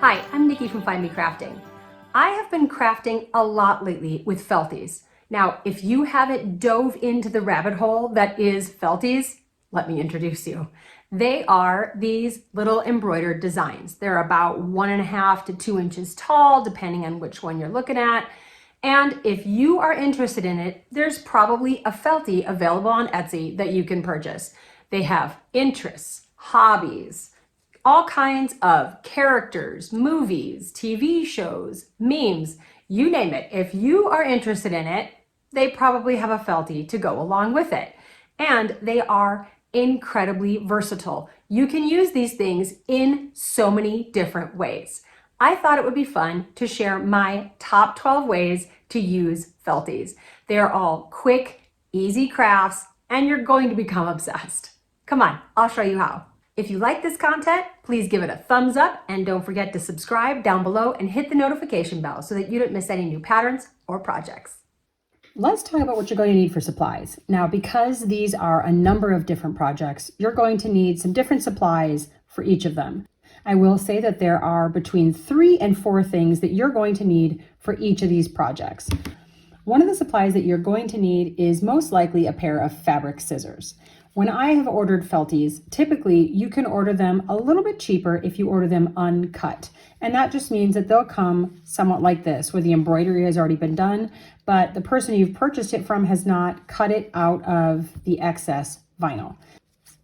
Hi, I'm Nikki from Find Me Crafting. I have been crafting a lot lately with Felties. Now, if you haven't dove into the rabbit hole that is Felties, let me introduce you. They are these little embroidered designs. They're about 1.5 to 2 inches tall, depending on which one you're looking at. And if you are interested in it, there's probably a Feltie available on Etsy that you can purchase. They have interests, hobbies, all kinds of characters, movies, TV shows, memes, you name it. If you are interested in it, they probably have a Feltie to go along with it. And they are incredibly versatile. You can use these things in so many different ways. I thought it would be fun to share my top 12 ways to use Felties. They're all quick, easy crafts, and you're going to become obsessed. Come on, I'll show you how. If you like this content, please give it a thumbs up and don't forget to subscribe down below and hit the notification bell so that you don't miss any new patterns or projects. Let's talk about what you're going to need for supplies. Now, because these are a number of different projects, you're going to need some different supplies for each of them. I will say that there are between 3 and 4 things that you're going to need for each of these projects. One of the supplies that you're going to need is most likely a pair of fabric scissors. When I have ordered Felties, typically you can order them a little bit cheaper if you order them uncut. And that just means that they'll come somewhat like this, where the embroidery has already been done, but the person you've purchased it from has not cut it out of the excess vinyl.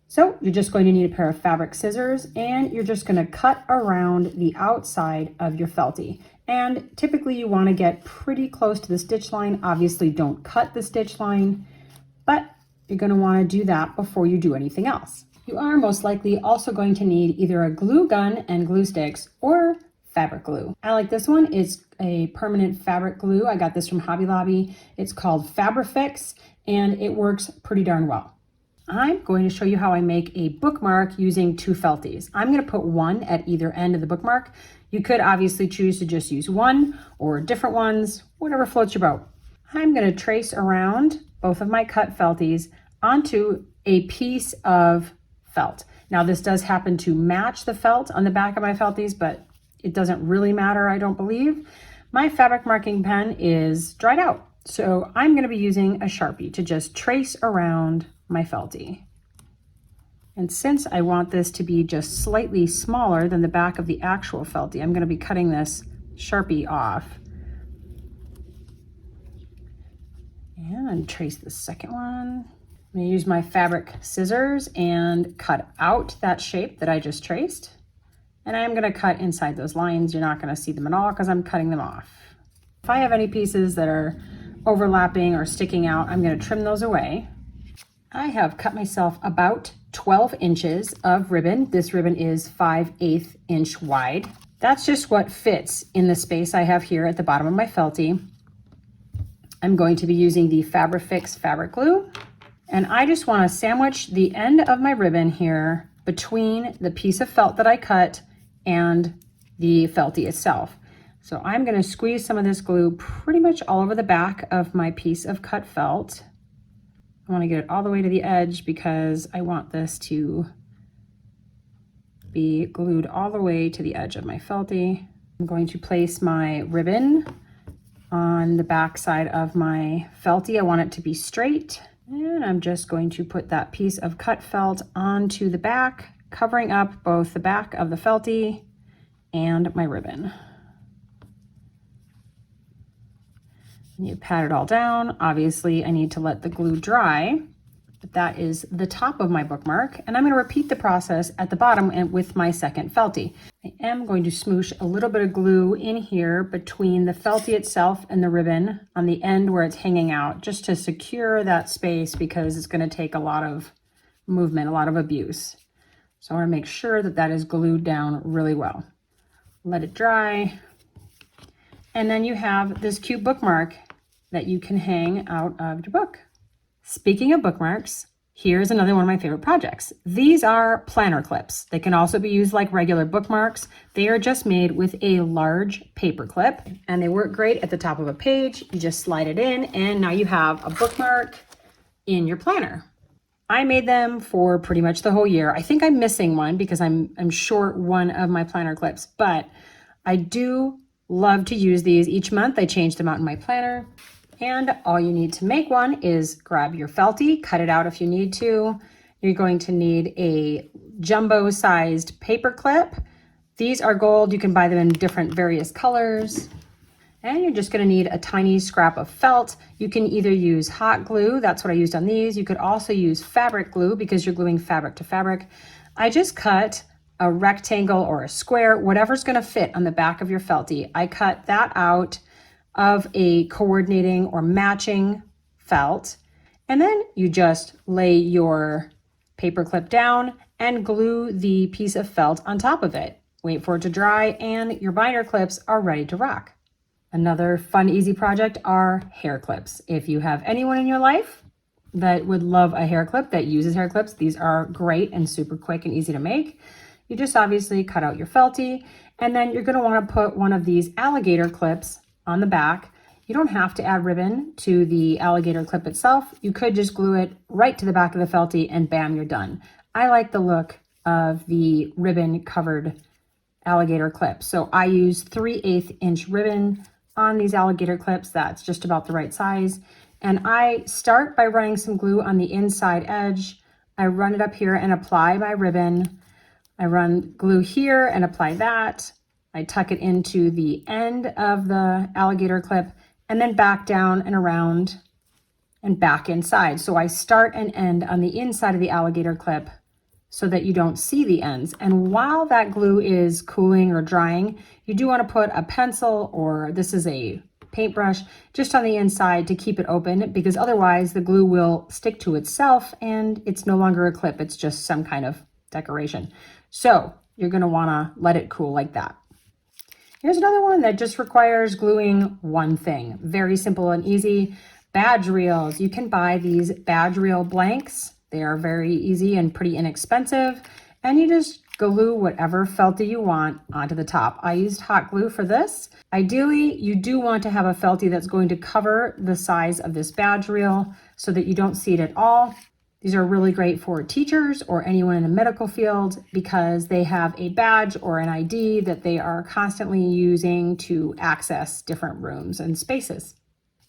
So you're just going to need a pair of fabric scissors, and you're just going to cut around the outside of your Feltie. And typically you want to get pretty close to the stitch line. Obviously don't cut the stitch line, but you're going to want to do that before you do anything else. You are most likely also going to need either a glue gun and glue sticks or fabric glue. I like this one. It's a permanent fabric glue. I got this from Hobby Lobby. It's called Fabrifix and it works pretty darn well. I'm going to show you how I make a bookmark using 2 Felties. I'm going to put one at either end of the bookmark. You could obviously choose to just use one or different ones, whatever floats your boat. I'm going to trace around both of my cut Felties onto a piece of felt. Now this does happen to match the felt on the back of my Felties, but it doesn't really matter, I don't believe. My fabric marking pen is dried out, so I'm going to be using a Sharpie to just trace around my Feltie. And since I want this to be just slightly smaller than the back of the actual Feltie, I'm going to be cutting this Sharpie off. And trace the second one. I'm going to use my fabric scissors and cut out that shape that I just traced. And I'm going to cut inside those lines. You're not going to see them at all because I'm cutting them off. If I have any pieces that are overlapping or sticking out, I'm going to trim those away. I have cut myself about 12 inches of ribbon. This ribbon is 5/8 inch wide. That's just what fits in the space I have here at the bottom of my Feltie. I'm going to be using the Fabrifix fabric glue. And I just want to sandwich the end of my ribbon here between the piece of felt that I cut and the Feltie itself. So I'm going to squeeze some of this glue pretty much all over the back of my piece of cut felt. I want to get it all the way to the edge because I want this to be glued all the way to the edge of my Feltie. I'm going to place my ribbon on the back side of my Feltie. I want it to be straight. And I'm just going to put that piece of cut felt onto the back, covering up both the back of the Feltie and my ribbon. And you pat it all down. Obviously, I need to let the glue dry, but that is the top of my bookmark. And I'm going to repeat the process at the bottom and with my second Feltie. I am going to smoosh a little bit of glue in here between the Feltie itself and the ribbon on the end where it's hanging out, just to secure that space because it's going to take a lot of movement, a lot of abuse. So I want to make sure that that is glued down really well. Let it dry. And then you have this cute bookmark that you can hang out of your book. Speaking of bookmarks, here's another one of my favorite projects. These are planner clips. They can also be used like regular bookmarks. They are just made with a large paper clip and they work great at the top of a page. You just slide it in and now you have a bookmark in your planner. I made them for pretty much the whole year. I think I'm missing one because I'm short one of my planner clips, but I do love to use these each month. I change them out in my planner. And all you need to make one is grab your Feltie, cut it out if you need to. You're going to need a jumbo sized paper clip. These are gold. You can buy them in different various colors. And you're just going to need a tiny scrap of felt. You can either use hot glue. That's what I used on these. You could also use fabric glue because you're gluing fabric to fabric. I just cut a rectangle or a square, whatever's going to fit on the back of your Feltie. I cut that out of a coordinating or matching felt. And then you just lay your paper clip down and glue the piece of felt on top of it. Wait for it to dry and your binder clips are ready to rock. Another fun, easy project are hair clips. If you have anyone in your life that would love a hair clip, that uses hair clips, these are great and super quick and easy to make. You just obviously cut out your Feltie, and then you're going to want to put one of these alligator clips on the back. You don't have to add ribbon to the alligator clip itself. You could just glue it right to the back of the Feltie and bam, you're done. I like the look of the ribbon covered alligator clip. So I use 3/8 inch ribbon on these alligator clips. That's just about the right size. And I start by running some glue on the inside edge. I run it up here and apply my ribbon. I run glue here and apply that. I tuck it into the end of the alligator clip and then back down and around and back inside. So I start and end on the inside of the alligator clip so that you don't see the ends. And while that glue is cooling or drying, you do want to put a pencil, or this is a paintbrush, just on the inside to keep it open, because otherwise the glue will stick to itself and it's no longer a clip, it's just some kind of decoration. So you're going to want to let it cool like that. Here's another one that just requires gluing one thing. Very simple and easy. Badge reels. You can buy these badge reel blanks. They are very easy and pretty inexpensive. And you just glue whatever Feltie you want onto the top. I used hot glue for this. Ideally, you do want to have a Feltie that's going to cover the size of this badge reel so that you don't see it at all. These are really great for teachers or anyone in the medical field because they have a badge or an ID that they are constantly using to access different rooms and spaces.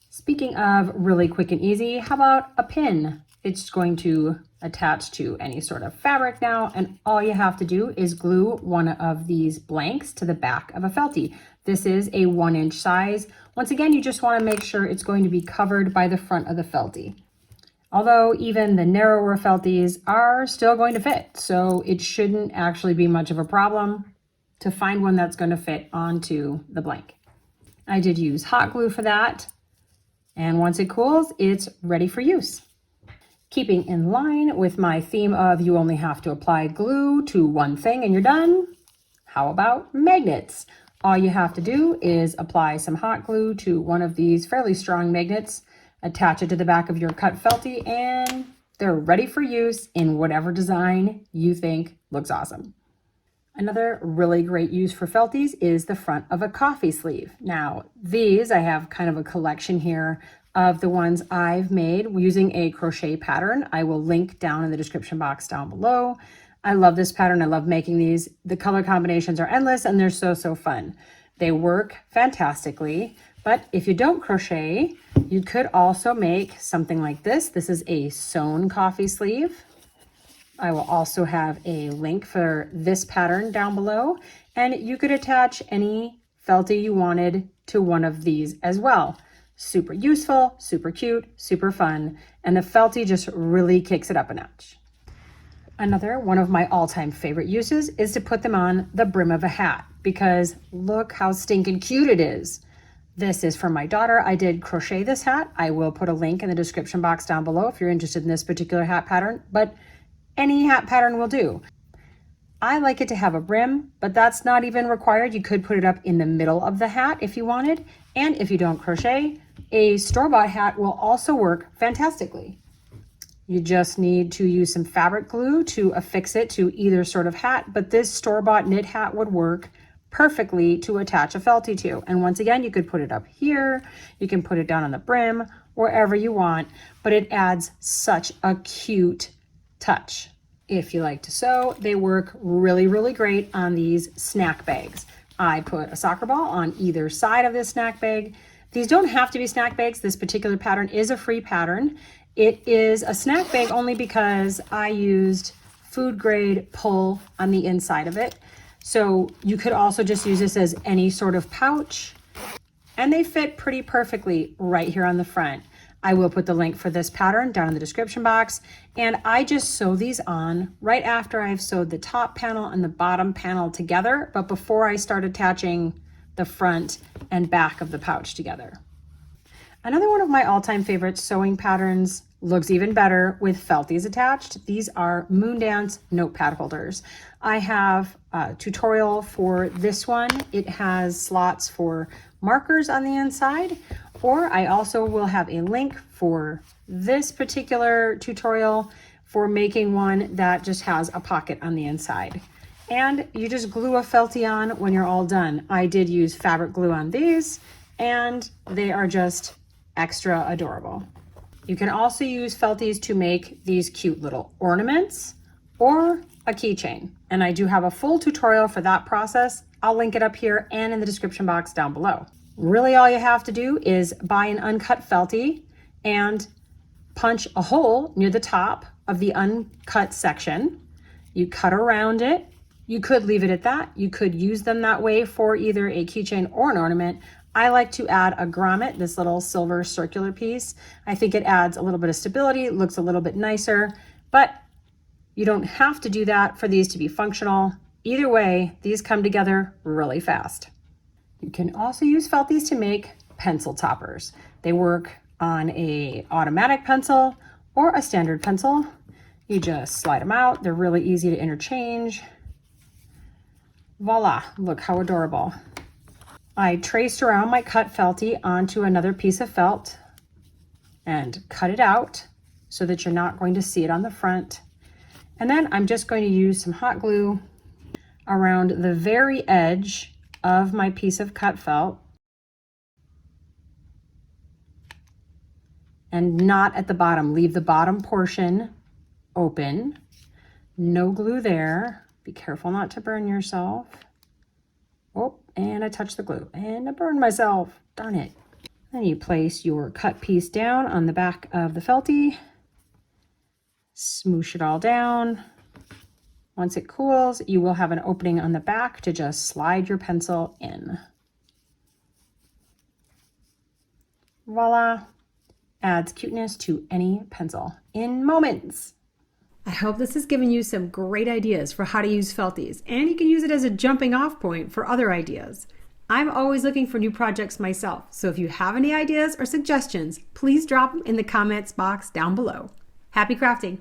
Speaking of really quick and easy, how about a pin? It's going to attach to any sort of fabric now, and all you have to do is glue one of these blanks to the back of a Feltie. This is a 1-inch size. Once again, you just want to make sure it's going to be covered by the front of the Feltie. Although even the narrower Felties are still going to fit, so it shouldn't actually be much of a problem to find one that's going to fit onto the blank. I did use hot glue for that, and once it cools, it's ready for use. Keeping in line with my theme of you only have to apply glue to one thing and you're done, how about magnets? All you have to do is apply some hot glue to one of these fairly strong magnets, attach it to the back of your cut Feltie, and they're ready for use in whatever design you think looks awesome. Another really great use for Felties is the front of a coffee sleeve. Now, these, I have kind of a collection here of the ones I've made using a crochet pattern. I will link down in the description box down below. I love this pattern. I love making these. The color combinations are endless and they're so fun. They work fantastically, but if you don't crochet, you could also make something like this. This is a sewn coffee sleeve. I will also have a link for this pattern down below, and you could attach any Feltie you wanted to one of these as well. Super useful, super cute, super fun, and the Feltie just really kicks it up a notch. Another one of my all-time favorite uses is to put them on the brim of a hat, because look how stinking cute it is. This is for my daughter. I did crochet this hat. I will put a link in the description box down below if you're interested in this particular hat pattern, but any hat pattern will do. I like it to have a brim, but that's not even required. You could put it up in the middle of the hat if you wanted. And if you don't crochet, a store-bought hat will also work fantastically. You just need to use some fabric glue to affix it to either sort of hat, but this store-bought knit hat would work perfectly to attach a Feltie to. And once again, you could put it up here, you can put it down on the brim, wherever you want, but it adds such a cute touch. If you like to sew, they work really great on these snack bags. I put a soccer ball on either side of this snack bag. These don't have to be snack bags. This particular pattern is a free pattern. It is a snack bag only because I used food grade pull on the inside of it. So you could also just use this as any sort of pouch, and they fit pretty perfectly right here on the front. I will put the link for this pattern down in the description box, and I just sew these on right after I've sewed the top panel and the bottom panel together, but before I start attaching the front and back of the pouch together. Another one of my all-time favorite sewing patterns looks even better with Felties attached. These are Moondance Notepad Holders. I have a tutorial for this one. It has slots for markers on the inside, or I also will have a link for this particular tutorial for making one that just has a pocket on the inside. And you just glue a Feltie on when you're all done. I did use fabric glue on these, and they are just extra adorable. You can also use Felties to make these cute little ornaments or a keychain. And I do have a full tutorial for that process. I'll link it up here and in the description box down below. Really all you have to do is buy an uncut Feltie and punch a hole near the top of the uncut section. You cut around it. You could leave it at that. You could use them that way for either a keychain or an ornament. I like to add a grommet, this little silver circular piece. I think it adds a little bit of stability, looks a little bit nicer, but you don't have to do that for these to be functional. Either way, these come together really fast. You can also use Felties to make pencil toppers. They work on a automatic pencil or a standard pencil. You just slide them out. They're really easy to interchange. Voila, look how adorable. I traced around my cut Feltie onto another piece of felt and cut it out so that you're not going to see it on the front. And then I'm just going to use some hot glue around the very edge of my piece of cut felt and not at the bottom. Leave the bottom portion open. No glue there. Be careful not to burn yourself. Oh, and I touched the glue and I burned myself. Darn it. Then you place your cut piece down on the back of the Feltie. Smoosh it all down. Once it cools, you will have an opening on the back to just slide your pencil in. Voila. Adds cuteness to any pencil in moments. I hope this has given you some great ideas for how to use Felties, and you can use it as a jumping off point for other ideas. I'm always looking for new projects myself, so if you have any ideas or suggestions, please drop them in the comments box down below. Happy crafting!